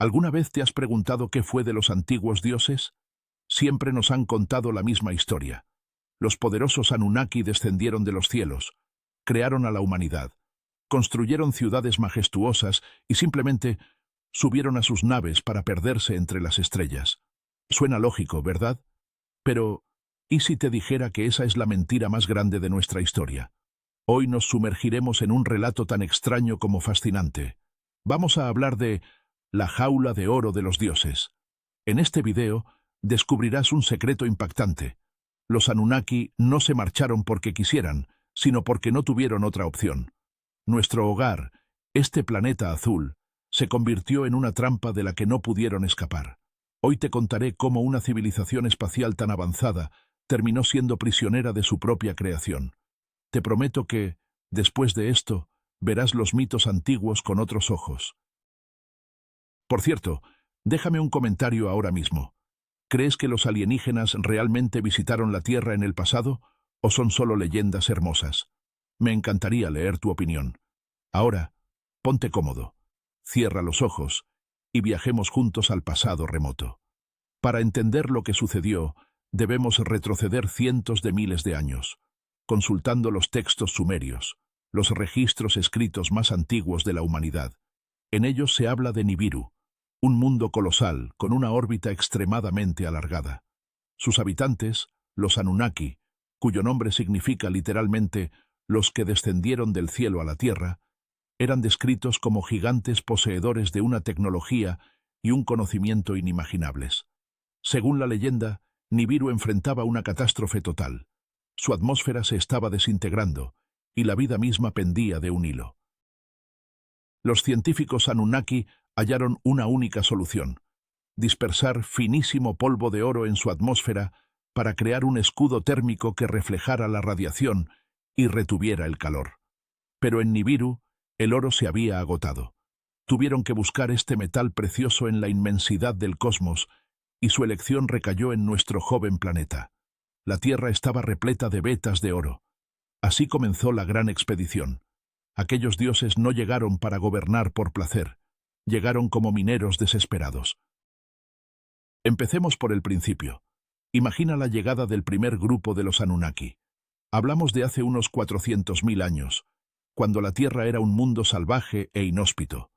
¿Alguna vez te has preguntado qué fue de los antiguos dioses? Siempre nos han contado la misma historia. Los poderosos Anunnaki descendieron de los cielos, crearon a la humanidad, construyeron ciudades majestuosas y simplemente subieron a sus naves para perderse entre las estrellas. Suena lógico, ¿verdad? Pero, ¿y si te dijera que esa es la mentira más grande de nuestra historia? Hoy nos sumergiremos en un relato tan extraño como fascinante. Vamos a hablar de la jaula de oro de los dioses. En este video descubrirás un secreto impactante. Los Anunnaki no se marcharon porque quisieran, sino porque no tuvieron otra opción. Nuestro hogar, este planeta azul, se convirtió en una trampa de la que no pudieron escapar. Hoy te contaré cómo una civilización espacial tan avanzada terminó siendo prisionera de su propia creación. Te prometo que, después de esto, verás los mitos antiguos con otros ojos. Por cierto, déjame un comentario ahora mismo. ¿Crees que los alienígenas realmente visitaron la Tierra en el pasado o son solo leyendas hermosas? Me encantaría leer tu opinión. Ahora, ponte cómodo, cierra los ojos y viajemos juntos al pasado remoto. Para entender lo que sucedió, debemos retroceder cientos de miles de años, consultando los textos sumerios, los registros escritos más antiguos de la humanidad. En ellos se habla de Nibiru, un mundo colosal con una órbita extremadamente alargada. Sus habitantes, los Anunnaki, cuyo nombre significa literalmente los que descendieron del cielo a la tierra, eran descritos como gigantes poseedores de una tecnología y un conocimiento inimaginables. Según la leyenda, Nibiru enfrentaba una catástrofe total. Su atmósfera se estaba desintegrando y la vida misma pendía de un hilo. Los científicos Anunnaki hallaron una única solución: dispersar finísimo polvo de oro en su atmósfera para crear un escudo térmico que reflejara la radiación y retuviera el calor. Pero en Nibiru, el oro se había agotado. Tuvieron que buscar este metal precioso en la inmensidad del cosmos, y su elección recayó en nuestro joven planeta. La Tierra estaba repleta de vetas de oro. Así comenzó la gran expedición. Aquellos dioses no llegaron para gobernar por placer, llegaron como mineros desesperados. Empecemos por el principio. Imagina la llegada del primer grupo de los Anunnaki. Hablamos de hace unos 400.000 años, cuando la Tierra era un mundo salvaje e inhóspito.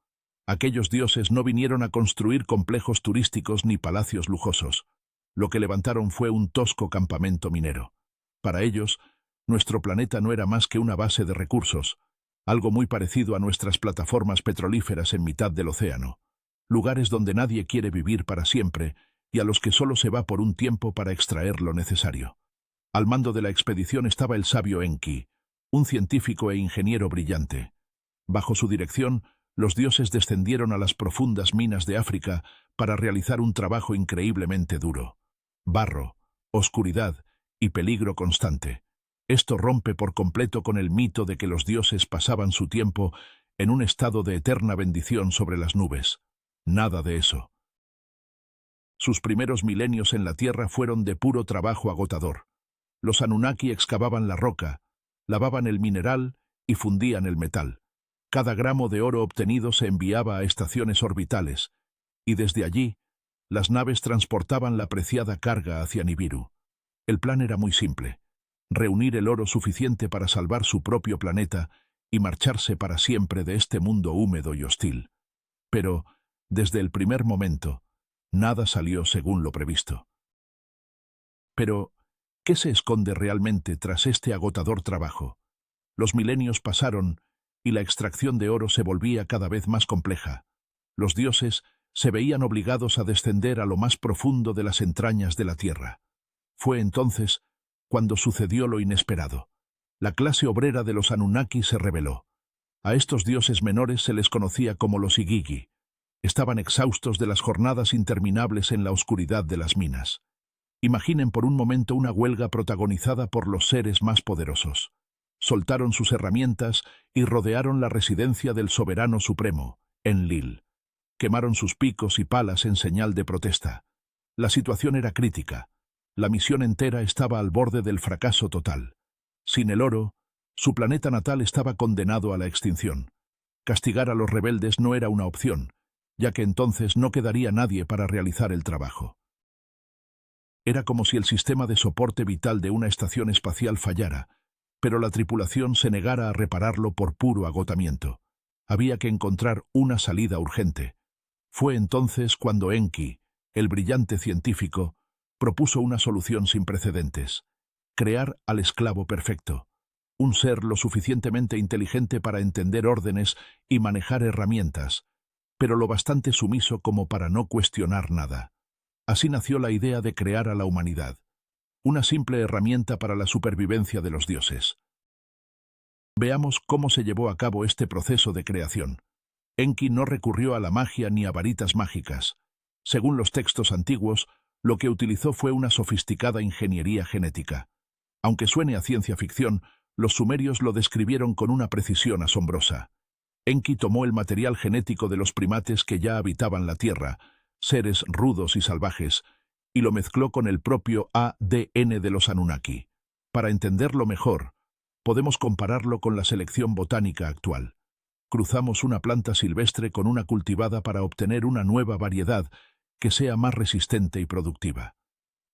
Aquellos dioses no vinieron a construir complejos turísticos ni palacios lujosos. Lo que levantaron fue un tosco campamento minero. Para ellos, nuestro planeta no era más que una base de recursos, algo muy parecido a nuestras plataformas petrolíferas en mitad del océano, lugares donde nadie quiere vivir para siempre y a los que solo se va por un tiempo para extraer lo necesario. Al mando de la expedición estaba el sabio Enki, un científico e ingeniero brillante. Bajo su dirección, los dioses descendieron a las profundas minas de África para realizar un trabajo increíblemente duro. Barro, oscuridad y peligro constante. Esto rompe por completo con el mito de que los dioses pasaban su tiempo en un estado de eterna bendición sobre las nubes. Nada de eso. Sus primeros milenios en la Tierra fueron de puro trabajo agotador. Los Anunnaki excavaban la roca, lavaban el mineral y fundían el metal. Cada gramo de oro obtenido se enviaba a estaciones orbitales, y desde allí, las naves transportaban la preciada carga hacia Nibiru. El plan era muy simple: reunir el oro suficiente para salvar su propio planeta y marcharse para siempre de este mundo húmedo y hostil. Pero, desde el primer momento, nada salió según lo previsto. Pero, ¿qué se esconde realmente tras este agotador trabajo? Los milenios pasaron y la extracción de oro se volvía cada vez más compleja. Los dioses se veían obligados a descender a lo más profundo de las entrañas de la Tierra. Fue entonces cuando sucedió lo inesperado. La clase obrera de los Anunnaki se rebeló. A estos dioses menores se les conocía como los Igigi. Estaban exhaustos de las jornadas interminables en la oscuridad de las minas. Imaginen por un momento una huelga protagonizada por los seres más poderosos. Soltaron sus herramientas y rodearon la residencia del soberano supremo, Enlil. Quemaron sus picos y palas en señal de protesta. La situación era crítica. La misión entera estaba al borde del fracaso total. Sin el oro, su planeta natal estaba condenado a la extinción. Castigar a los rebeldes no era una opción, ya que entonces no quedaría nadie para realizar el trabajo. Era como si el sistema de soporte vital de una estación espacial fallara, pero la tripulación se negara a repararlo por puro agotamiento. Había que encontrar una salida urgente. Fue entonces cuando Enki, el brillante científico, propuso una solución sin precedentes: crear al esclavo perfecto, un ser lo suficientemente inteligente para entender órdenes y manejar herramientas, pero lo bastante sumiso como para no cuestionar nada. Así nació la idea de crear a la humanidad, una simple herramienta para la supervivencia de los dioses. Veamos cómo se llevó a cabo este proceso de creación. Enki no recurrió a la magia ni a varitas mágicas. Según los textos antiguos, lo que utilizó fue una sofisticada ingeniería genética. Aunque suene a ciencia ficción, los sumerios lo describieron con una precisión asombrosa. Enki tomó el material genético de los primates que ya habitaban la Tierra, seres rudos y salvajes, y lo mezcló con el propio ADN de los Anunnaki. Para entenderlo mejor, podemos compararlo con la selección botánica actual. Cruzamos una planta silvestre con una cultivada para obtener una nueva variedad que sea más resistente y productiva.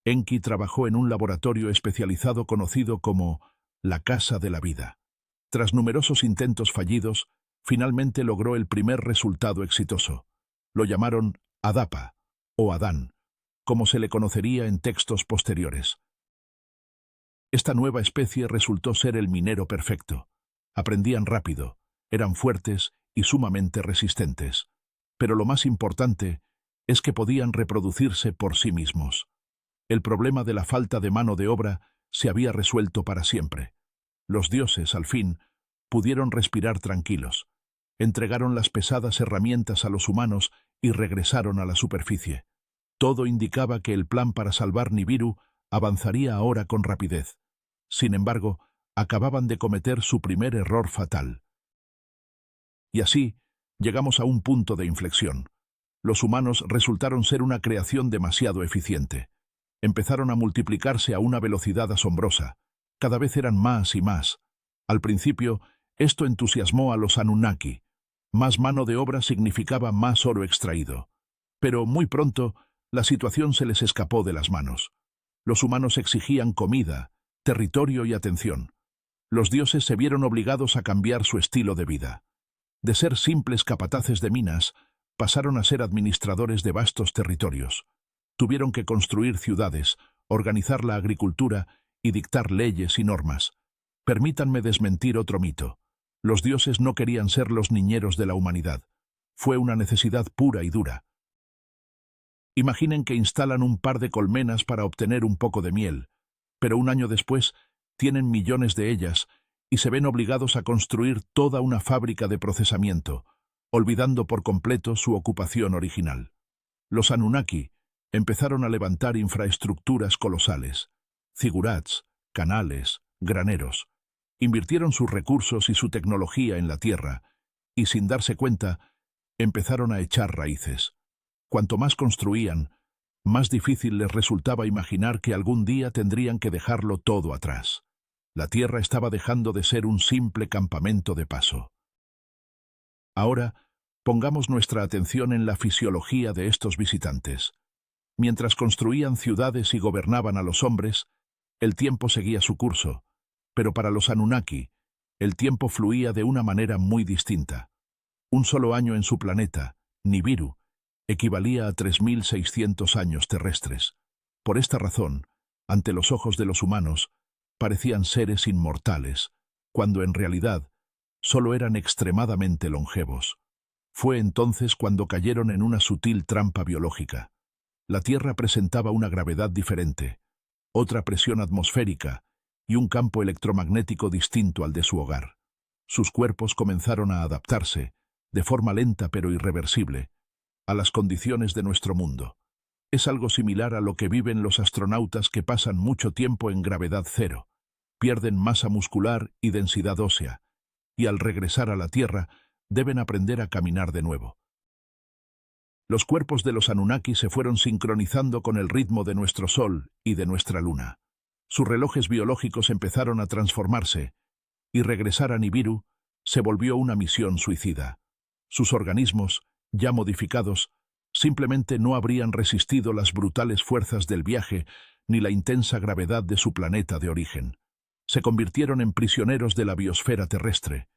Enki trabajó en un laboratorio especializado conocido como la Casa de la Vida. Tras numerosos intentos fallidos, finalmente logró el primer resultado exitoso. Lo llamaron Adapa, o Adán, como se le conocería en textos posteriores. Esta nueva especie resultó ser el minero perfecto. Aprendían rápido, eran fuertes y sumamente resistentes. Pero lo más importante es que podían reproducirse por sí mismos. El problema de la falta de mano de obra se había resuelto para siempre. Los dioses, al fin, pudieron respirar tranquilos. Entregaron las pesadas herramientas a los humanos y regresaron a la superficie. Todo indicaba que el plan para salvar Nibiru avanzaría ahora con rapidez. Sin embargo, acababan de cometer su primer error fatal. Y así, llegamos a un punto de inflexión. Los humanos resultaron ser una creación demasiado eficiente. Empezaron a multiplicarse a una velocidad asombrosa. Cada vez eran más y más. Al principio, esto entusiasmó a los Anunnaki. Más mano de obra significaba más oro extraído. Pero muy pronto, la situación se les escapó de las manos. Los humanos exigían comida, territorio y atención. Los dioses se vieron obligados a cambiar su estilo de vida. De ser simples capataces de minas, pasaron a ser administradores de vastos territorios. Tuvieron que construir ciudades, organizar la agricultura y dictar leyes y normas. Permítanme desmentir otro mito. Los dioses no querían ser los niñeros de la humanidad. Fue una necesidad pura y dura. Imaginen que instalan un par de colmenas para obtener un poco de miel, pero un año después tienen millones de ellas y se ven obligados a construir toda una fábrica de procesamiento, olvidando por completo su ocupación original. Los Anunnaki empezaron a levantar infraestructuras colosales, zigurats, canales, graneros. Invirtieron sus recursos y su tecnología en la tierra, y sin darse cuenta, empezaron a echar raíces. Cuanto más construían, más difícil les resultaba imaginar que algún día tendrían que dejarlo todo atrás. La tierra estaba dejando de ser un simple campamento de paso. Ahora, pongamos nuestra atención en la fisiología de estos visitantes. Mientras construían ciudades y gobernaban a los hombres, el tiempo seguía su curso, pero para los Anunnaki, el tiempo fluía de una manera muy distinta. Un solo año en su planeta, Nibiru, equivalía a 3.600 años terrestres. Por esta razón, ante los ojos de los humanos, parecían seres inmortales, cuando en realidad solo eran extremadamente longevos. Fue entonces cuando cayeron en una sutil trampa biológica. La Tierra presentaba una gravedad diferente, otra presión atmosférica y un campo electromagnético distinto al de su hogar. Sus cuerpos comenzaron a adaptarse, de forma lenta pero irreversible, a las condiciones de nuestro mundo. Es algo similar a lo que viven los astronautas que pasan mucho tiempo en gravedad cero, pierden masa muscular y densidad ósea, y al regresar a la Tierra deben aprender a caminar de nuevo. Los cuerpos de los Anunnaki se fueron sincronizando con el ritmo de nuestro Sol y de nuestra Luna. Sus relojes biológicos empezaron a transformarse, y regresar a Nibiru se volvió una misión suicida. Sus organismos, ya modificados, simplemente no habrían resistido las brutales fuerzas del viaje ni la intensa gravedad de su planeta de origen. Se convirtieron en prisioneros de la biosfera terrestre.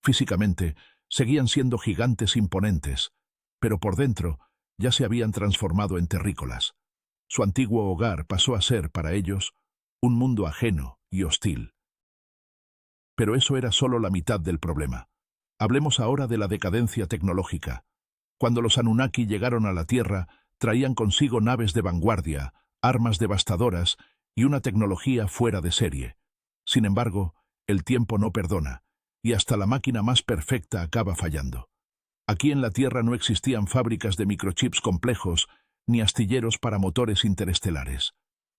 Físicamente, seguían siendo gigantes imponentes, pero por dentro ya se habían transformado en terrícolas. Su antiguo hogar pasó a ser, para ellos, un mundo ajeno y hostil. Pero eso era solo la mitad del problema. Hablemos ahora de la decadencia tecnológica. Cuando los Anunnaki llegaron a la Tierra, traían consigo naves de vanguardia, armas devastadoras y una tecnología fuera de serie. Sin embargo, el tiempo no perdona, y hasta la máquina más perfecta acaba fallando. Aquí en la Tierra no existían fábricas de microchips complejos ni astilleros para motores interestelares.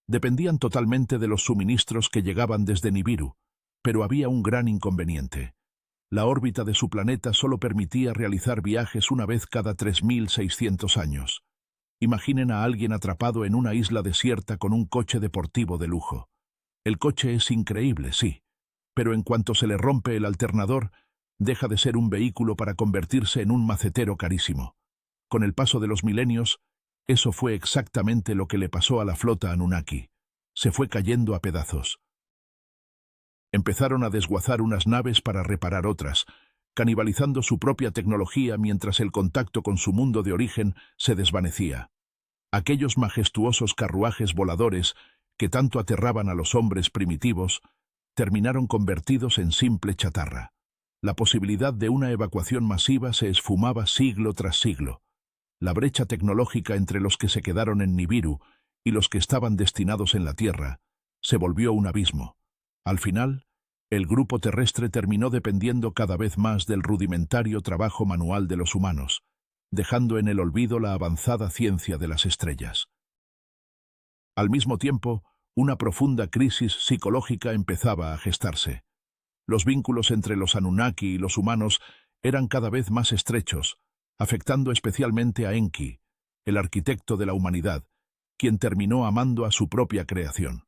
Dependían totalmente de los suministros que llegaban desde Nibiru, pero había un gran inconveniente. La órbita de su planeta solo permitía realizar viajes una vez cada 3.600 años. Imaginen a alguien atrapado en una isla desierta con un coche deportivo de lujo. El coche es increíble, sí, pero en cuanto se le rompe el alternador, deja de ser un vehículo para convertirse en un macetero carísimo. Con el paso de los milenios, eso fue exactamente lo que le pasó a la flota Anunnaki. Se fue cayendo a pedazos. Empezaron a desguazar unas naves para reparar otras, canibalizando su propia tecnología mientras el contacto con su mundo de origen se desvanecía. Aquellos majestuosos carruajes voladores que tanto aterraban a los hombres primitivos, terminaron convertidos en simple chatarra. La posibilidad de una evacuación masiva se esfumaba siglo tras siglo. La brecha tecnológica entre los que se quedaron en Nibiru y los que estaban destinados en la Tierra se volvió un abismo. Al final, el grupo terrestre terminó dependiendo cada vez más del rudimentario trabajo manual de los humanos, dejando en el olvido la avanzada ciencia de las estrellas. Al mismo tiempo, una profunda crisis psicológica empezaba a gestarse. Los vínculos entre los Anunnaki y los humanos eran cada vez más estrechos, afectando especialmente a Enki, el arquitecto de la humanidad, quien terminó amando a su propia creación.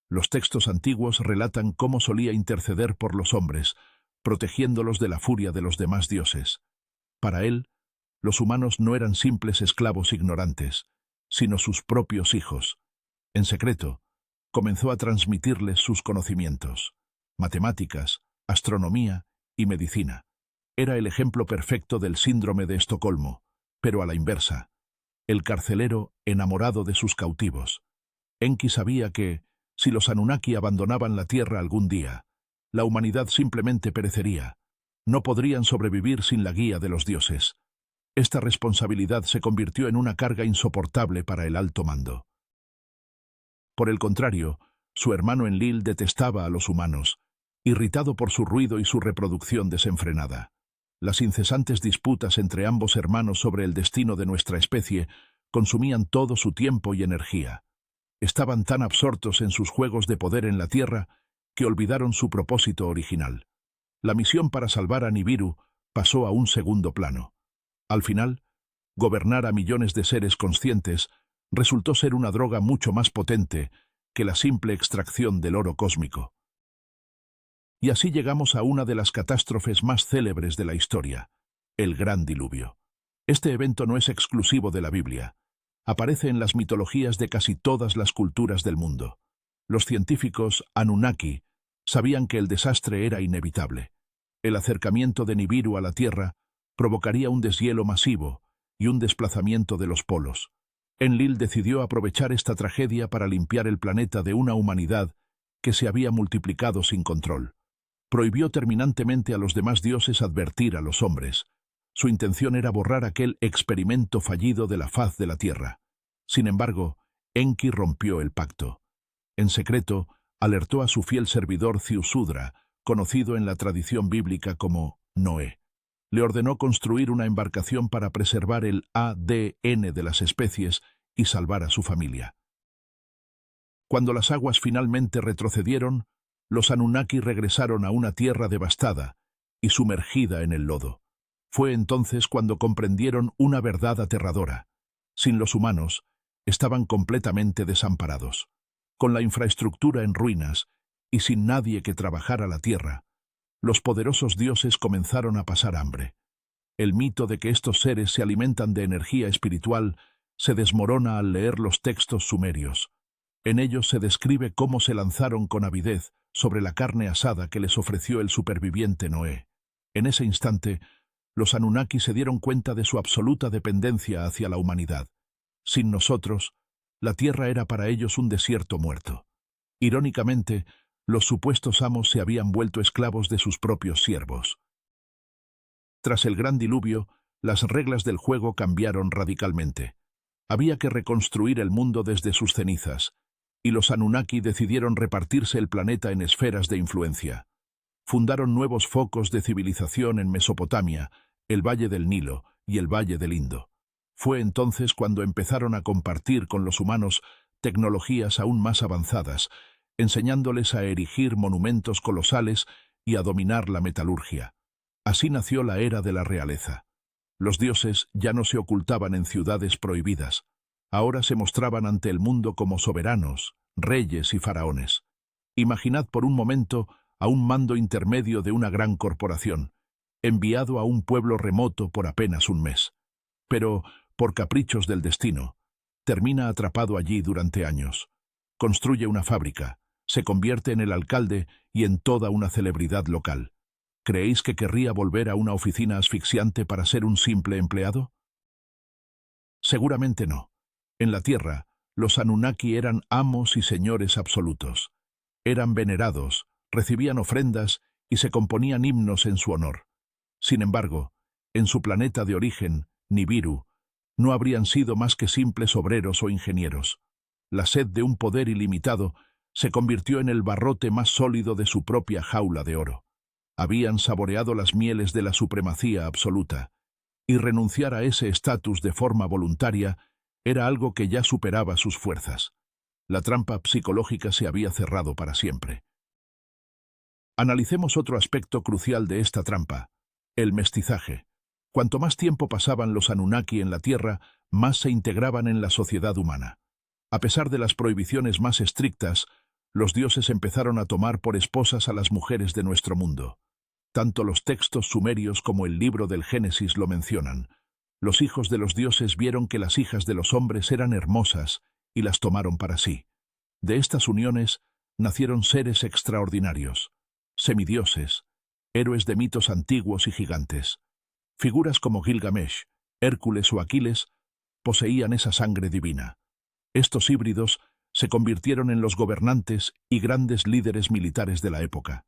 Los textos antiguos relatan cómo solía interceder por los hombres, protegiéndolos de la furia de los demás dioses. Para él, los humanos no eran simples esclavos ignorantes, sino sus propios hijos. En secreto, comenzó a transmitirles sus conocimientos: matemáticas, astronomía y medicina. Era el ejemplo perfecto del síndrome de Estocolmo, pero a la inversa. El carcelero enamorado de sus cautivos. Enki sabía que, si los Anunnaki abandonaban la Tierra algún día, la humanidad simplemente perecería. No podrían sobrevivir sin la guía de los dioses. Esta responsabilidad se convirtió en una carga insoportable para el alto mando. Por el contrario, su hermano Enlil detestaba a los humanos, irritado por su ruido y su reproducción desenfrenada. Las incesantes disputas entre ambos hermanos sobre el destino de nuestra especie consumían todo su tiempo y energía. Estaban tan absortos en sus juegos de poder en la Tierra que olvidaron su propósito original. La misión para salvar a Nibiru pasó a un segundo plano. Al final, gobernar a millones de seres conscientes resultó ser una droga mucho más potente que la simple extracción del oro cósmico. Y así llegamos a una de las catástrofes más célebres de la historia, el Gran Diluvio. Este evento no es exclusivo de la Biblia. Aparece en las mitologías de casi todas las culturas del mundo. Los científicos Anunnaki sabían que el desastre era inevitable. El acercamiento de Nibiru a la Tierra provocaría un deshielo masivo y un desplazamiento de los polos. Enlil decidió aprovechar esta tragedia para limpiar el planeta de una humanidad que se había multiplicado sin control. Prohibió terminantemente a los demás dioses advertir a los hombres. Su intención era borrar aquel experimento fallido de la faz de la Tierra. Sin embargo, Enki rompió el pacto. En secreto, alertó a su fiel servidor Ziusudra, conocido en la tradición bíblica como Noé. Le ordenó construir una embarcación para preservar el ADN de las especies y salvar a su familia. Cuando las aguas finalmente retrocedieron, los Anunnaki regresaron a una tierra devastada y sumergida en el lodo. Fue entonces cuando comprendieron una verdad aterradora. Sin los humanos, estaban completamente desamparados. Con la infraestructura en ruinas y sin nadie que trabajara la tierra, los poderosos dioses comenzaron a pasar hambre. El mito de que estos seres se alimentan de energía espiritual se desmorona al leer los textos sumerios. En ellos se describe cómo se lanzaron con avidez sobre la carne asada que les ofreció el superviviente Noé. En ese instante, los Anunnaki se dieron cuenta de su absoluta dependencia hacia la humanidad. Sin nosotros, la tierra era para ellos un desierto muerto. Irónicamente, los supuestos amos se habían vuelto esclavos de sus propios siervos. Tras el gran diluvio, las reglas del juego cambiaron radicalmente. Había que reconstruir el mundo desde sus cenizas, y los Anunnaki decidieron repartirse el planeta en esferas de influencia. Fundaron nuevos focos de civilización en Mesopotamia, el Valle del Nilo y el Valle del Indo. Fue entonces cuando empezaron a compartir con los humanos tecnologías aún más avanzadas, enseñándoles a erigir monumentos colosales y a dominar la metalurgia. Así nació la era de la realeza. Los dioses ya no se ocultaban en ciudades prohibidas. Ahora se mostraban ante el mundo como soberanos, reyes y faraones. Imaginad por un momento a un mando intermedio de una gran corporación, enviado a un pueblo remoto por apenas un mes. Pero, por caprichos del destino, termina atrapado allí durante años. Construye una fábrica, se convierte en el alcalde y en toda una celebridad local. ¿Creéis que querría volver a una oficina asfixiante para ser un simple empleado? Seguramente no. En la Tierra, los Anunnaki eran amos y señores absolutos. Eran venerados, recibían ofrendas y se componían himnos en su honor. Sin embargo, en su planeta de origen, Nibiru, no habrían sido más que simples obreros o ingenieros. La sed de un poder ilimitado se convirtió en el barrote más sólido de su propia jaula de oro. Habían saboreado las mieles de la supremacía absoluta, y renunciar a ese estatus de forma voluntaria era algo que ya superaba sus fuerzas. La trampa psicológica se había cerrado para siempre. Analicemos otro aspecto crucial de esta trampa: el mestizaje. Cuanto más tiempo pasaban los Anunnaki en la Tierra, más se integraban en la sociedad humana. A pesar de las prohibiciones más estrictas, los dioses empezaron a tomar por esposas a las mujeres de nuestro mundo. Tanto los textos sumerios como el libro del Génesis lo mencionan. Los hijos de los dioses vieron que las hijas de los hombres eran hermosas y las tomaron para sí. De estas uniones nacieron seres extraordinarios, semidioses, héroes de mitos antiguos y gigantes. Figuras como Gilgamesh, Hércules o Aquiles poseían esa sangre divina. Estos híbridos se convirtieron en los gobernantes y grandes líderes militares de la época.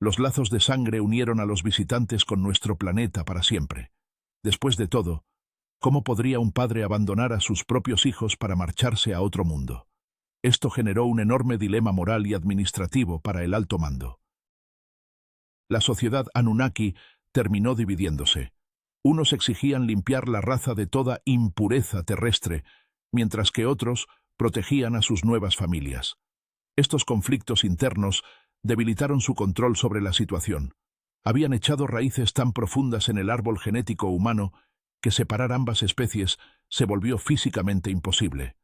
Los lazos de sangre unieron a los visitantes con nuestro planeta para siempre. Después de todo, ¿cómo podría un padre abandonar a sus propios hijos para marcharse a otro mundo? Esto generó un enorme dilema moral y administrativo para el alto mando. La sociedad Anunnaki terminó dividiéndose. Unos exigían limpiar la raza de toda impureza terrestre, mientras que otros protegían a sus nuevas familias. Estos conflictos internos debilitaron su control sobre la situación. Habían echado raíces tan profundas en el árbol genético humano que separar ambas especies se volvió físicamente imposible.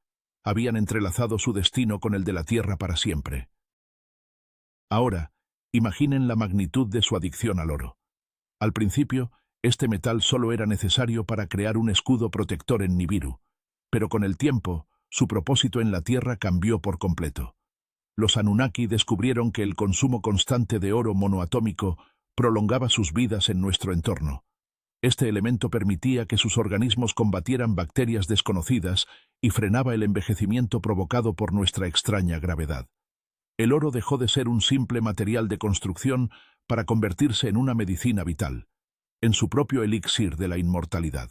Habían entrelazado su destino con el de la Tierra para siempre. Ahora, imaginen la magnitud de su adicción al oro. Al principio, este metal solo era necesario para crear un escudo protector en Nibiru, pero con el tiempo, su propósito en la Tierra cambió por completo. Los Anunnaki descubrieron que el consumo constante de oro monoatómico prolongaba sus vidas en nuestro entorno. Este elemento permitía que sus organismos combatieran bacterias desconocidas y frenaba el envejecimiento provocado por nuestra extraña gravedad. El oro dejó de ser un simple material de construcción para convertirse en una medicina vital, en su propio elixir de la inmortalidad.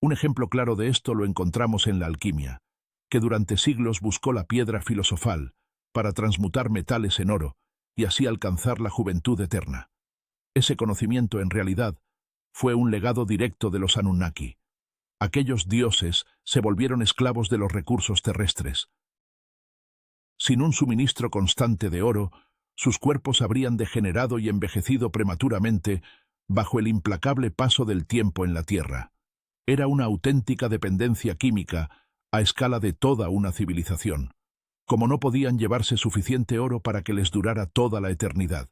Un ejemplo claro de esto lo encontramos en la alquimia, que durante siglos buscó la piedra filosofal para transmutar metales en oro y así alcanzar la juventud eterna. Ese conocimiento, en realidad, fue un legado directo de los Anunnaki. Aquellos dioses se volvieron esclavos de los recursos terrestres. Sin un suministro constante de oro, sus cuerpos habrían degenerado y envejecido prematuramente bajo el implacable paso del tiempo en la Tierra. Era una auténtica dependencia química a escala de toda una civilización. Como no podían llevarse suficiente oro para que les durara toda la eternidad,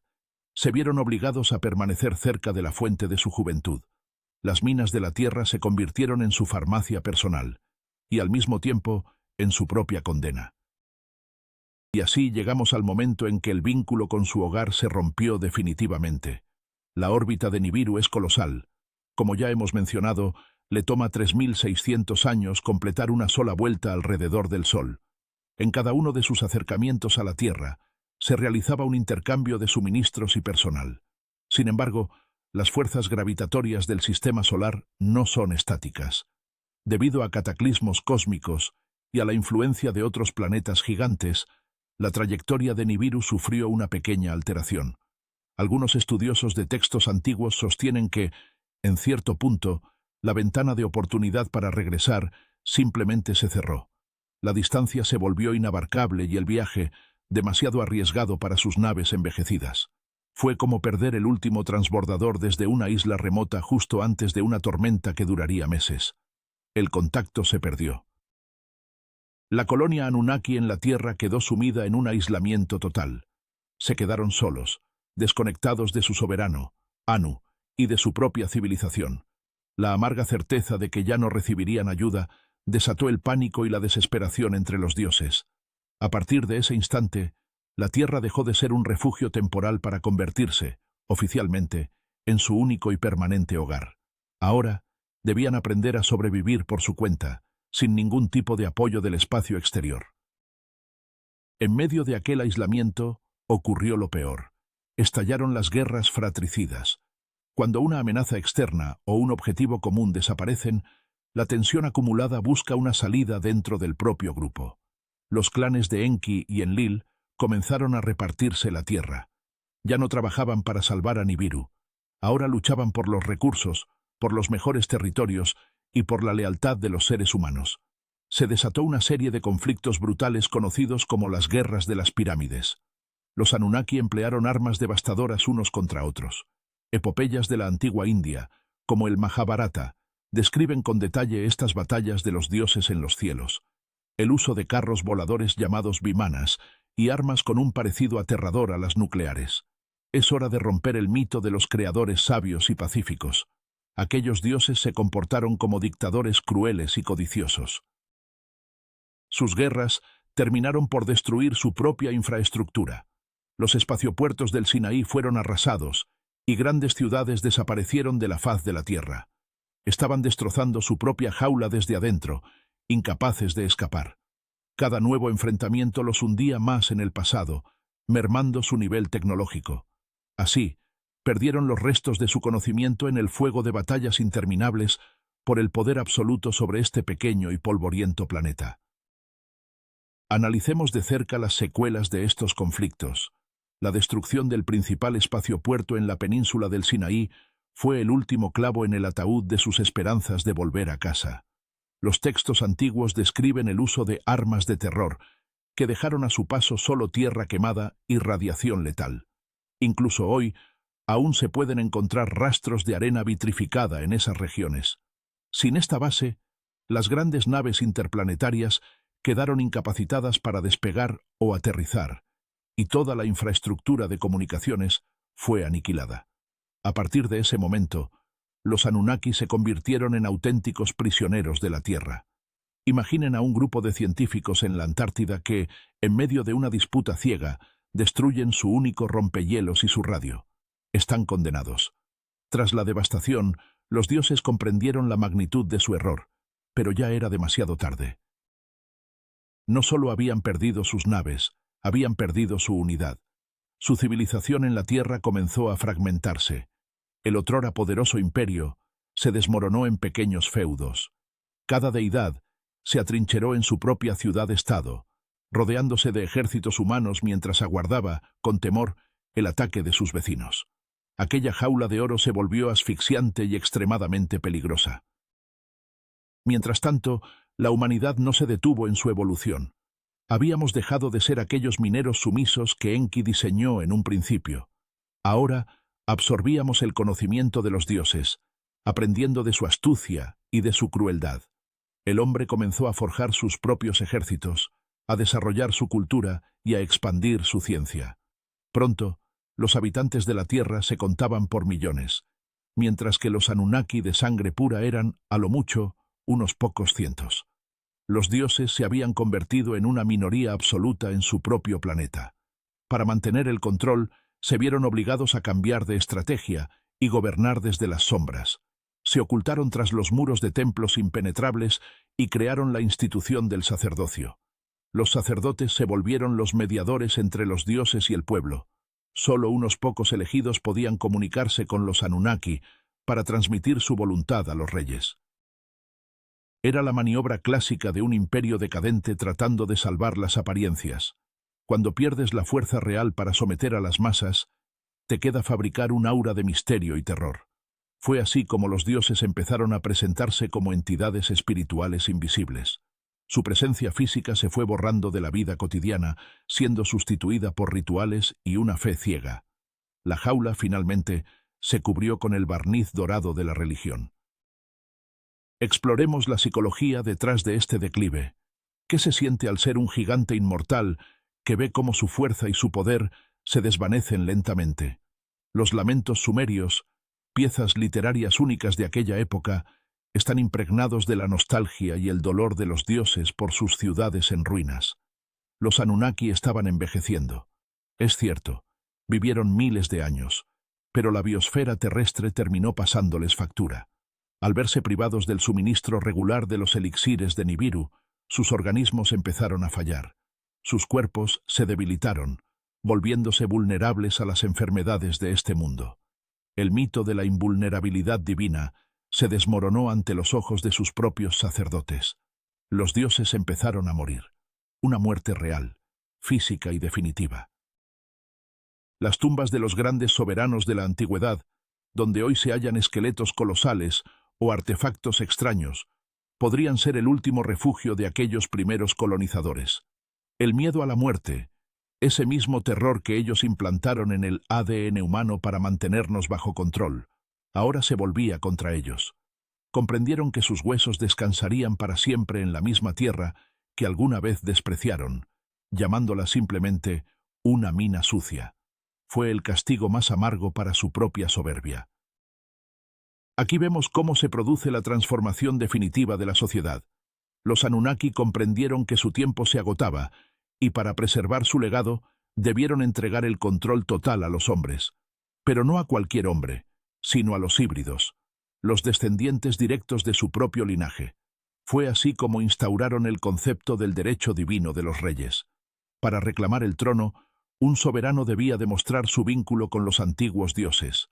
se vieron obligados a permanecer cerca de la fuente de su juventud. Las minas de la tierra se convirtieron en su farmacia personal, y al mismo tiempo en su propia condena. Y así llegamos al momento en que el vínculo con su hogar se rompió definitivamente. La órbita de Nibiru es colosal. Como ya hemos mencionado, le toma 3.600 años completar una sola vuelta alrededor del Sol. En cada uno de sus acercamientos a la Tierra, se realizaba un intercambio de suministros y personal. Sin embargo, las fuerzas gravitatorias del sistema solar no son estáticas. Debido a cataclismos cósmicos y a la influencia de otros planetas gigantes, la trayectoria de Nibiru sufrió una pequeña alteración. Algunos estudiosos de textos antiguos sostienen que, en cierto punto, la ventana de oportunidad para regresar simplemente se cerró. La distancia se volvió inabarcable y el viaje, demasiado arriesgado para sus naves envejecidas. Fue como perder el último transbordador desde una isla remota justo antes de una tormenta que duraría meses. El contacto se perdió. La colonia Anunnaki en la Tierra quedó sumida en un aislamiento total. Se quedaron solos, desconectados de su soberano, Anu, y de su propia civilización. La amarga certeza de que ya no recibirían ayuda desató el pánico y la desesperación entre los dioses. A partir de ese instante, la Tierra dejó de ser un refugio temporal para convertirse, oficialmente, en su único y permanente hogar. Ahora, debían aprender a sobrevivir por su cuenta, sin ningún tipo de apoyo del espacio exterior. En medio de aquel aislamiento, ocurrió lo peor. Estallaron las guerras fratricidas. Cuando una amenaza externa o un objetivo común desaparecen, la tensión acumulada busca una salida dentro del propio grupo. Los clanes de Enki y Enlil comenzaron a repartirse la tierra. Ya no trabajaban para salvar a Nibiru. Ahora luchaban por los recursos, por los mejores territorios y por la lealtad de los seres humanos. Se desató una serie de conflictos brutales conocidos como las guerras de las pirámides. Los Anunnaki emplearon armas devastadoras unos contra otros. Epopeyas de la antigua India, como el Mahabharata, describen con detalle estas batallas de los dioses en los cielos. El uso de carros voladores llamados vimanas y armas con un parecido aterrador a las nucleares. Es hora de romper el mito de los creadores sabios y pacíficos. Aquellos dioses se comportaron como dictadores crueles y codiciosos. Sus guerras terminaron por destruir su propia infraestructura. Los espaciopuertos del Sinaí fueron arrasados y grandes ciudades desaparecieron de la faz de la tierra. Estaban destrozando su propia jaula desde adentro, incapaces de escapar. Cada nuevo enfrentamiento los hundía más en el pasado, mermando su nivel tecnológico. Así, perdieron los restos de su conocimiento en el fuego de batallas interminables por el poder absoluto sobre este pequeño y polvoriento planeta. Analicemos de cerca las secuelas de estos conflictos. La destrucción del principal espaciopuerto en la península del Sinaí fue el último clavo en el ataúd de sus esperanzas de volver a casa. Los textos antiguos describen el uso de armas de terror, que dejaron a su paso solo tierra quemada y radiación letal. Incluso hoy, aún se pueden encontrar rastros de arena vitrificada en esas regiones. Sin esta base, las grandes naves interplanetarias quedaron incapacitadas para despegar o aterrizar, y toda la infraestructura de comunicaciones fue aniquilada. A partir de ese momento, los Anunnaki se convirtieron en auténticos prisioneros de la Tierra. Imaginen a un grupo de científicos en la Antártida que, en medio de una disputa ciega, destruyen su único rompehielos y su radio. Están condenados. Tras la devastación, los dioses comprendieron la magnitud de su error, pero ya era demasiado tarde. No solo habían perdido sus naves, habían perdido su unidad. Su civilización en la Tierra comenzó a fragmentarse. El otrora poderoso imperio se desmoronó en pequeños feudos. Cada deidad se atrincheró en su propia ciudad-estado, rodeándose de ejércitos humanos mientras aguardaba, con temor, el ataque de sus vecinos. Aquella jaula de oro se volvió asfixiante y extremadamente peligrosa. Mientras tanto, la humanidad no se detuvo en su evolución. Habíamos dejado de ser aquellos mineros sumisos que Enki diseñó en un principio. Ahora absorbíamos el conocimiento de los dioses, aprendiendo de su astucia y de su crueldad. El hombre comenzó a forjar sus propios ejércitos, a desarrollar su cultura y a expandir su ciencia. Pronto, los habitantes de la Tierra se contaban por millones. mientras que los Anunnaki de sangre pura eran, a lo mucho, unos pocos cientos. Los dioses se habían convertido en una minoría absoluta en su propio planeta. Para mantener el control, se vieron obligados a cambiar de estrategia y gobernar desde las sombras. Se ocultaron tras los muros de templos impenetrables y crearon la institución del sacerdocio. Los sacerdotes se volvieron los mediadores entre los dioses y el pueblo. Solo unos pocos elegidos podían comunicarse con los Anunnaki para transmitir su voluntad a los reyes. Era la maniobra clásica de un imperio decadente tratando de salvar las apariencias. Cuando pierdes la fuerza real para someter a las masas, te queda fabricar un aura de misterio y terror. Fue así como los dioses empezaron a presentarse como entidades espirituales invisibles. Su presencia física se fue borrando de la vida cotidiana, siendo sustituida por rituales y una fe ciega. La jaula, finalmente, se cubrió con el barniz dorado de la religión. Exploremos la psicología detrás de este declive. ¿Qué se siente al ser un gigante inmortal que ve cómo su fuerza y su poder se desvanecen lentamente? Los lamentos sumerios, piezas literarias únicas de aquella época, están impregnados de la nostalgia y el dolor de los dioses por sus ciudades en ruinas. Los Anunnaki estaban envejeciendo. Es cierto, vivieron miles de años, pero la biosfera terrestre terminó pasándoles factura. Al verse privados del suministro regular de los elixires de Nibiru, sus organismos empezaron a fallar. Sus cuerpos se debilitaron, volviéndose vulnerables a las enfermedades de este mundo. El mito de la invulnerabilidad divina se desmoronó ante los ojos de sus propios sacerdotes. Los dioses empezaron a morir. Una muerte real, física y definitiva. Las tumbas de los grandes soberanos de la antigüedad, donde hoy se hallan esqueletos colosales o artefactos extraños, podrían ser el último refugio de aquellos primeros colonizadores. El miedo a la muerte, ese mismo terror que ellos implantaron en el ADN humano para mantenernos bajo control, ahora se volvía contra ellos. Comprendieron que sus huesos descansarían para siempre en la misma tierra que alguna vez despreciaron, llamándola simplemente una mina sucia. Fue el castigo más amargo para su propia soberbia. Aquí vemos cómo se produce la transformación definitiva de la sociedad. Los Anunnaki comprendieron que su tiempo se agotaba y para preservar su legado debieron entregar el control total a los hombres, pero no a cualquier hombre, sino a los híbridos, los descendientes directos de su propio linaje. Fue así como instauraron el concepto del derecho divino de los reyes. Para reclamar el trono, un soberano debía demostrar su vínculo con los antiguos dioses.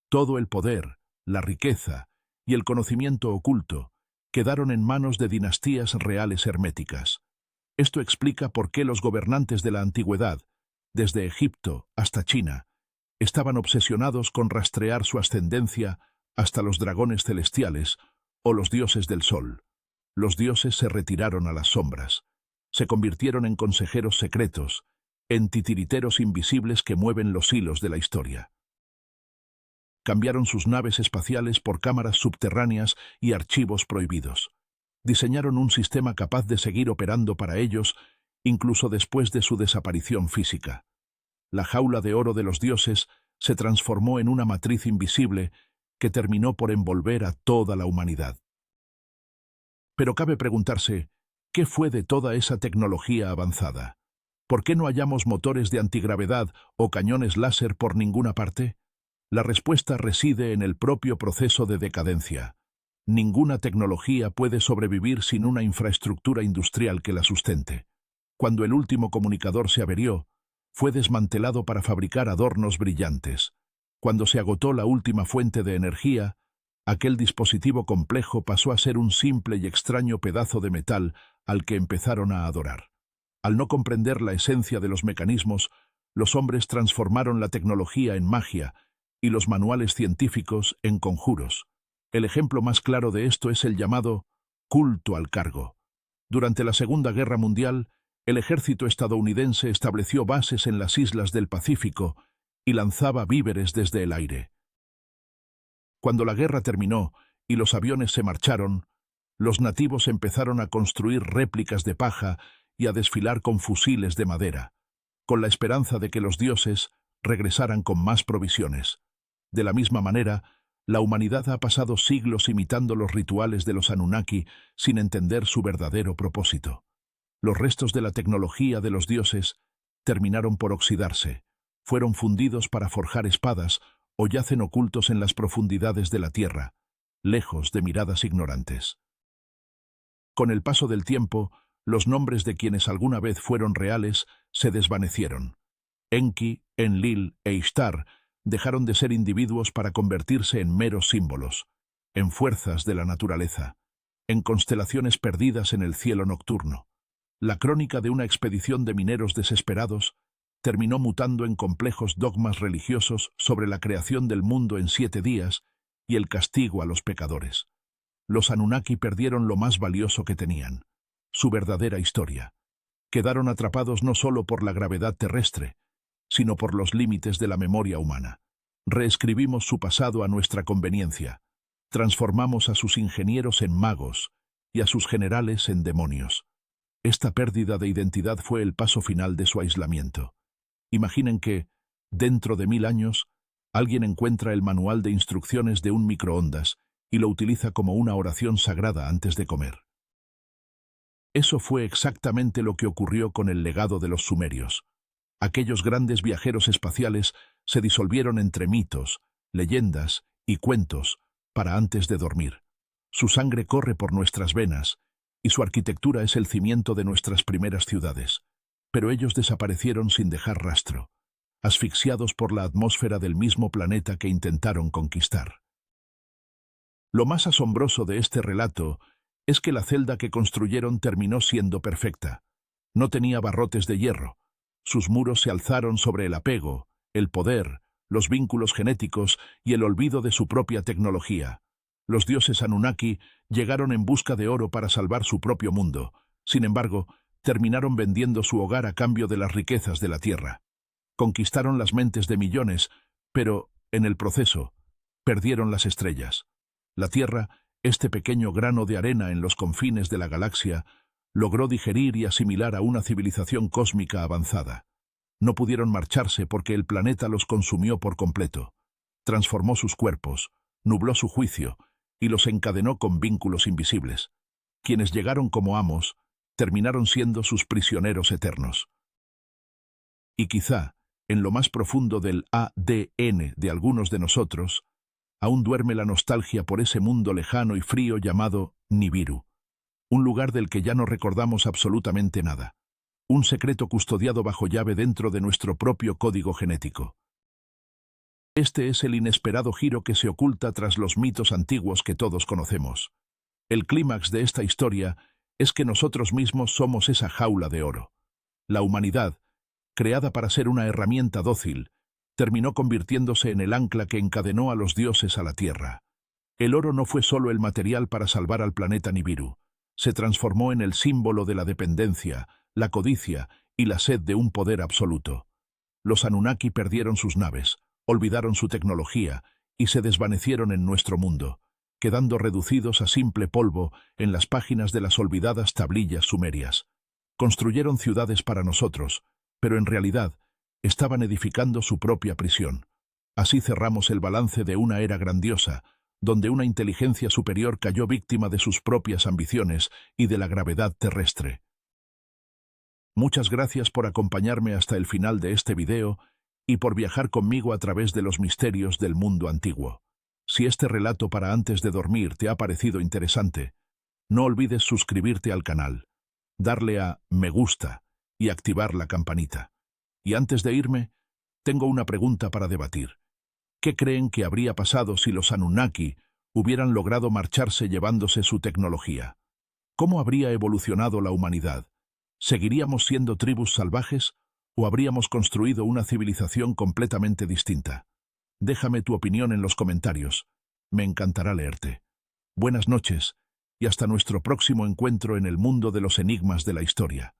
Todo el poder, la riqueza y el conocimiento oculto quedaron en manos de dinastías reales herméticas. Esto explica por qué los gobernantes de la antigüedad, desde Egipto hasta China, estaban obsesionados con rastrear su ascendencia hasta los dragones celestiales o los dioses del sol. Los dioses se retiraron a las sombras, se convirtieron en consejeros secretos, en titiriteros invisibles que mueven los hilos de la historia. Cambiaron sus naves espaciales por cámaras subterráneas y archivos prohibidos. Diseñaron un sistema capaz de seguir operando para ellos, incluso después de su desaparición física. La jaula de oro de los dioses se transformó en una matriz invisible que terminó por envolver a toda la humanidad. Pero cabe preguntarse, ¿qué fue de toda esa tecnología avanzada? ¿Por qué no hallamos motores de antigravedad o cañones láser por ninguna parte? La respuesta reside en el propio proceso de decadencia. Ninguna tecnología puede sobrevivir sin una infraestructura industrial que la sustente. Cuando el último comunicador se averió, fue desmantelado para fabricar adornos brillantes. Cuando se agotó la última fuente de energía, aquel dispositivo complejo pasó a ser un simple y extraño pedazo de metal al que empezaron a adorar. Al no comprender la esencia de los mecanismos, los hombres transformaron la tecnología en magia y los manuales científicos en conjuros. El ejemplo más claro de esto es el llamado culto al cargo. Durante la Segunda Guerra Mundial, el ejército estadounidense estableció bases en las islas del Pacífico y lanzaba víveres desde el aire. Cuando la guerra terminó y los aviones se marcharon, los nativos empezaron a construir réplicas de paja y a desfilar con fusiles de madera, con la esperanza de que los dioses regresaran con más provisiones. De la misma manera, La humanidad ha pasado siglos imitando los rituales de los Anunnaki sin entender su verdadero propósito. Los restos de la tecnología de los dioses terminaron por oxidarse, fueron fundidos para forjar espadas o yacen ocultos en las profundidades de la tierra, lejos de miradas ignorantes. Con el paso del tiempo, los nombres de quienes alguna vez fueron reales se desvanecieron. Enki, Enlil e Ishtar dejaron de ser individuos para convertirse en meros símbolos, en fuerzas de la naturaleza, en constelaciones perdidas en el cielo nocturno. La crónica de una expedición de mineros desesperados terminó mutando en complejos dogmas religiosos sobre la creación del mundo en 7 días y el castigo a los pecadores. Los Anunnaki perdieron lo más valioso que tenían, su verdadera historia. Quedaron atrapados no solo por la gravedad terrestre, sino por los límites de la memoria humana. Reescribimos su pasado a nuestra conveniencia, transformamos a sus ingenieros en magos y a sus generales en demonios. Esta pérdida de identidad fue el paso final de su aislamiento. Imaginen que, dentro de 1000 años, alguien encuentra el manual de instrucciones de un microondas y lo utiliza como una oración sagrada antes de comer. Eso fue exactamente lo que ocurrió con el legado de los sumerios. Aquellos grandes viajeros espaciales se disolvieron entre mitos, leyendas y cuentos para antes de dormir. Su sangre corre por nuestras venas y su arquitectura es el cimiento de nuestras primeras ciudades. Pero ellos desaparecieron sin dejar rastro, asfixiados por la atmósfera del mismo planeta que intentaron conquistar. Lo más asombroso de este relato es que la celda que construyeron terminó siendo perfecta. No tenía barrotes de hierro. Sus muros se alzaron sobre el apego, el poder, los vínculos genéticos y el olvido de su propia tecnología. Los dioses Anunnaki llegaron en busca de oro para salvar su propio mundo. Sin embargo, terminaron vendiendo su hogar a cambio de las riquezas de la tierra. Conquistaron las mentes de millones, pero, en el proceso, perdieron las estrellas. La Tierra, este pequeño grano de arena en los confines de la galaxia, logró digerir y asimilar a una civilización cósmica avanzada. No pudieron marcharse porque el planeta los consumió por completo. Transformó sus cuerpos, nubló su juicio y los encadenó con vínculos invisibles. Quienes llegaron como amos, terminaron siendo sus prisioneros eternos. Y quizá, en lo más profundo del ADN de algunos de nosotros, aún duerme la nostalgia por ese mundo lejano y frío llamado Nibiru, un lugar del que ya no recordamos absolutamente nada, un secreto custodiado bajo llave dentro de nuestro propio código genético. Este es el inesperado giro que se oculta tras los mitos antiguos que todos conocemos. El clímax de esta historia es que nosotros mismos somos esa jaula de oro. La humanidad, creada para ser una herramienta dócil, terminó convirtiéndose en el ancla que encadenó a los dioses a la tierra. El oro no fue solo el material para salvar al planeta Nibiru, se transformó en el símbolo de la dependencia, la codicia y la sed de un poder absoluto. Los Anunnaki perdieron sus naves, olvidaron su tecnología y se desvanecieron en nuestro mundo, quedando reducidos a simple polvo en las páginas de las olvidadas tablillas sumerias. Construyeron ciudades para nosotros, pero en realidad estaban edificando su propia prisión. Así cerramos el balance de una era grandiosa, donde una inteligencia superior cayó víctima de sus propias ambiciones y de la gravedad terrestre. Muchas gracias por acompañarme hasta el final de este video y por viajar conmigo a través de los misterios del mundo antiguo. Si este relato para antes de dormir te ha parecido interesante, no olvides suscribirte al canal, darle a me gusta y activar la campanita. Y antes de irme, tengo una pregunta para debatir. ¿Qué creen que habría pasado si los Anunnaki hubieran logrado marcharse llevándose su tecnología? ¿Cómo habría evolucionado la humanidad? ¿Seguiríamos siendo tribus salvajes o habríamos construido una civilización completamente distinta? Déjame tu opinión en los comentarios. Me encantará leerte. Buenas noches y hasta nuestro próximo encuentro en el mundo de los enigmas de la historia.